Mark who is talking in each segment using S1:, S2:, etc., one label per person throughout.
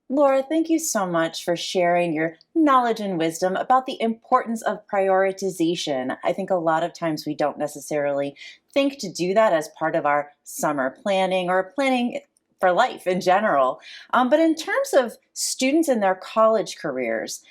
S1: Laura, thank you so much for sharing your knowledge and wisdom about the importance of prioritization. I think a lot of times we don't necessarily think to do that as part of our summer planning or planning for life in general. But in terms of students in their college careers,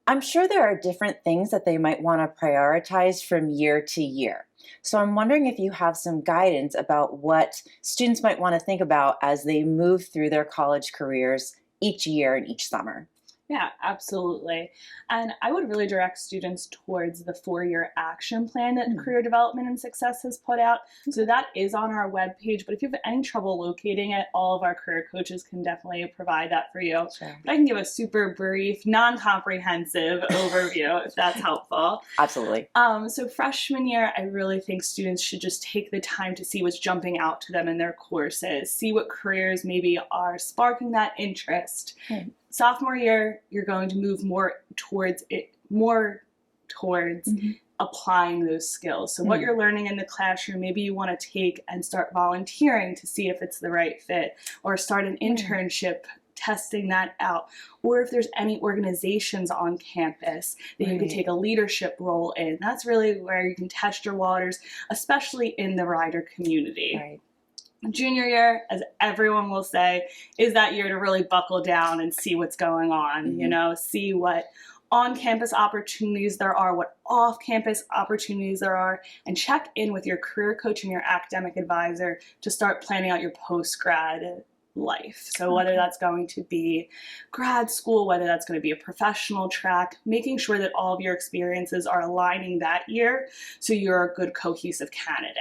S1: I'm sure there are different things that they might want to prioritize from year to year. So I'm wondering if you have some guidance about what students might want to think about as they move through their college careers each year and each summer.
S2: Yeah, absolutely. And I would really direct students towards the 4-year action plan that
S1: Mm,
S2: Career Development and Success has put out. So that is on our webpage, but if you have any trouble locating it, all of our career coaches can definitely provide that for you.
S1: sure.
S2: But I can give a super brief, non-comprehensive overview if that's helpful.
S1: Absolutely.
S2: So freshman year, I really think students should just take the time to see what's jumping out to them in their courses, see what careers maybe are sparking that interest.
S1: Right.
S2: Sophomore year, you're going to move more towards
S1: Mhm.
S2: applying those skills. So what
S1: Mm.
S2: you're learning in the classroom, maybe you want to take and start volunteering to see if it's the right fit, or start an internship testing that out, or if there's any organizations on campus that you could
S1: Right.
S2: take a leadership role in. That's really where you can test your waters, especially in the rider community.
S1: Right.
S2: Junior year, as everyone will say, is that year to really buckle down and see what's going on, see what on-campus opportunities there are, what off-campus opportunities there are, and check in with your career coach and your academic advisor to start planning out your post-grad life. So whether
S1: Okay.
S2: that's going to be grad school, whether that's going to be a professional track, making sure that all of your experiences are aligning that year so you're a good cohesive candidate.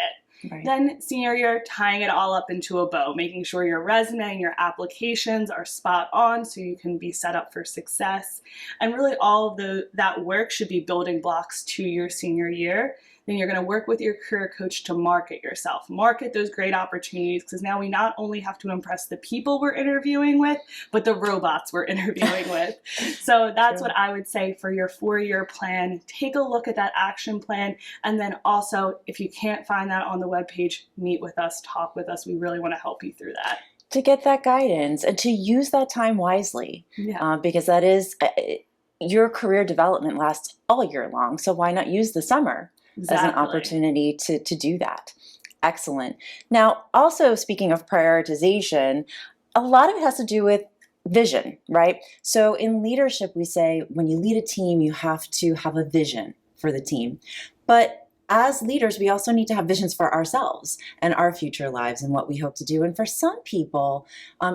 S1: Right.
S2: Then senior year, tying it all up into a bow, making sure your resume and your applications are spot on so you can be set up for success. And really all of that work should be building blocks to your senior year. Then you're going to work with your career coach to market yourself, market those great opportunities, because now we not only have to impress the people we're interviewing with, but the robots we're interviewing with. So that's
S1: True.
S2: what I would say for your 4-year plan. Take a look at that action plan. And then also, if you can't find that on the webpage, meet with us, talk with us. We really want to help you through that.
S1: To get that guidance and to use that time wisely,
S2: Yeah,
S1: because that is your career development lasts all year long. So why not use the summer as an
S2: exactly.
S1: opportunity to do that? Excellent. Now, also speaking of prioritization, a lot of it has to do with vision, right? So in leadership, we say when you lead a team, you have to have a vision for the team. But as leaders, we also need to have visions for ourselves and our future lives and what we hope to do. And for some people,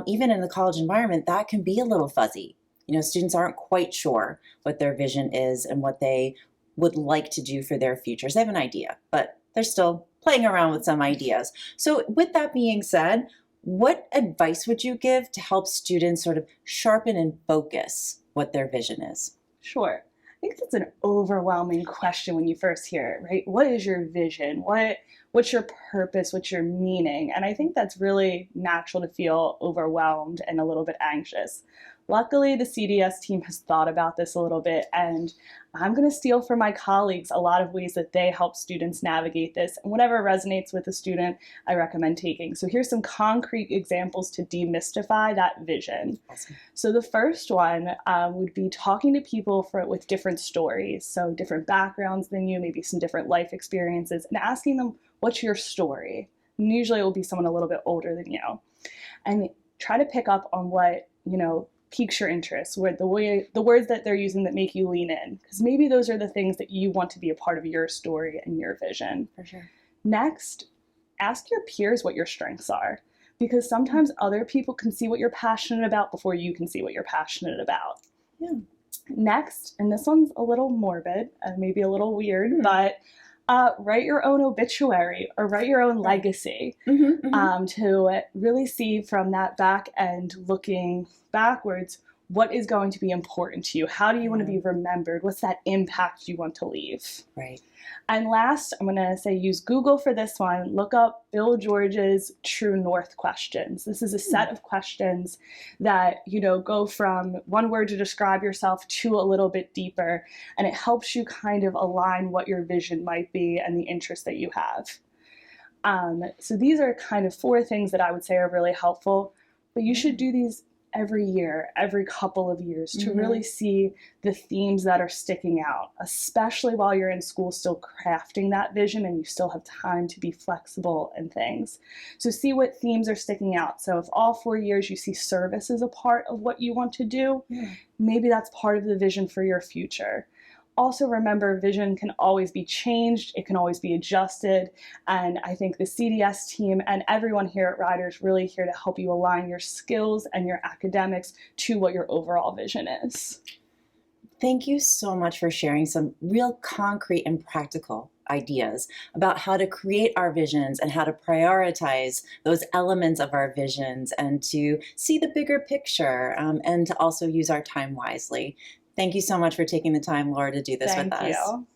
S1: even in the college environment, that can be a little fuzzy. Students aren't quite sure what their vision is and what they would like to do for their futures. They have an idea, but they're still playing around with some ideas. So with that being said, what advice would you give to help students sort of sharpen and focus what their vision is?
S2: Sure. I think that's an overwhelming question when you first hear it, right? What is your vision? What's your purpose? What's your meaning? And I think that's really natural to feel overwhelmed and a little bit anxious. Luckily, the CDS team has thought about this a little bit, and I'm going to steal from my colleagues a lot of ways that they help students navigate this. And whatever resonates with a student, I recommend taking. So here's some concrete examples to demystify that vision.
S1: Awesome.
S2: So the first one would be talking to people with different stories, so different backgrounds than you, maybe some different life experiences, and asking them, what's your story? And usually it will be someone a little bit older than you. And try to pick up on what, piques your interest, where the words that they're using that make you lean in, because maybe those are the things that you want to be a part of your story and your vision.
S1: For sure.
S2: Next, ask your peers what your strengths are, because sometimes other people can see what you're passionate about before you can see what you're passionate about.
S1: Yeah.
S2: Next, and this one's a little morbid and maybe a little weird, but write your own obituary or write your own legacy, to really see from that back end, looking backwards, what is going to be important to you? How do you want to be remembered? What's that impact you want to leave?
S1: Right.
S2: And last, I'm going to say use Google for this one. Look up Bill George's True North questions. This is a set of questions that, go from one word to describe yourself to a little bit deeper. And it helps you kind of align what your vision might be and the interests that you have. So these are kind of 4 things that I would say are really helpful. But you should do these every year, every couple of years, to really see the themes that are sticking out, especially while you're in school still crafting that vision and you still have time to be flexible and things. So see what themes are sticking out. So if all 4 years you see service as a part of what you want to do, maybe that's part of the vision for your future. Also remember, vision can always be changed, it can always be adjusted, and I think the CDS team and everyone here at Ryder is really here to help you align your skills and your academics to what your overall vision is.
S1: Thank you so much for sharing some real concrete and practical ideas about how to create our visions and how to prioritize those elements of our visions and to see the bigger picture and to also use our time wisely. Thank you so much for taking the time, Laura, to do this with us.
S2: Thank you.